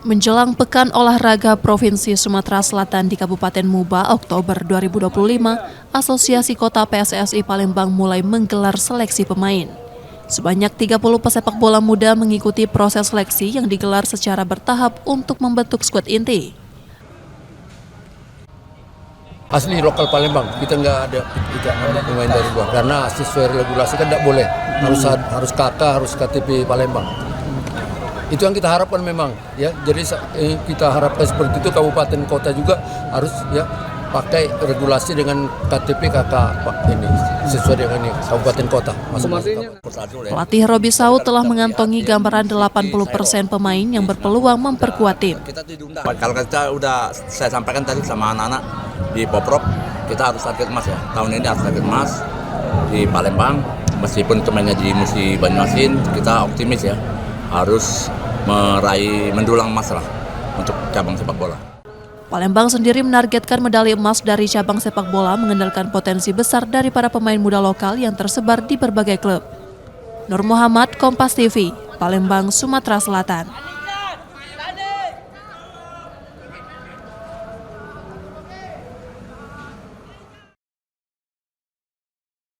Menjelang Pekan Olahraga Provinsi Sumatera Selatan di Kabupaten Muba Oktober 2025, Asosiasi Kota PSSI Palembang mulai menggelar seleksi pemain. Sebanyak 30 pesepak bola muda mengikuti proses seleksi yang digelar secara bertahap untuk membentuk skuad inti. Asli lokal Palembang, kita nggak ada pemain dari luar karena sesuai regulasi kan tidak boleh, harus KK, harus KTP Palembang. Itu yang kita harapkan memang, ya. Jadi kita harapkan seperti itu, kabupaten kota juga harus ya pakai regulasi dengan KTP KK ini sesuai dengan ini kabupaten kota. Pelatih Robi Saud telah mengantongi gambaran 80% pemain yang berpeluang memperkuat tim. Kalau kita saya sampaikan tadi sama anak-anak di Poprov, kita harus target emas ya. Tahun ini harus target emas di Palembang. Meskipun mainnya di Musi Banyuasin, kita optimis ya. Harus meraih mendulang emas lah untuk cabang sepak bola. Palembang sendiri menargetkan medali emas dari cabang sepak bola mengandalkan potensi besar dari para pemain muda lokal yang tersebar di berbagai klub. Nur Muhammad, Kompas TV, Palembang, Sumatera Selatan.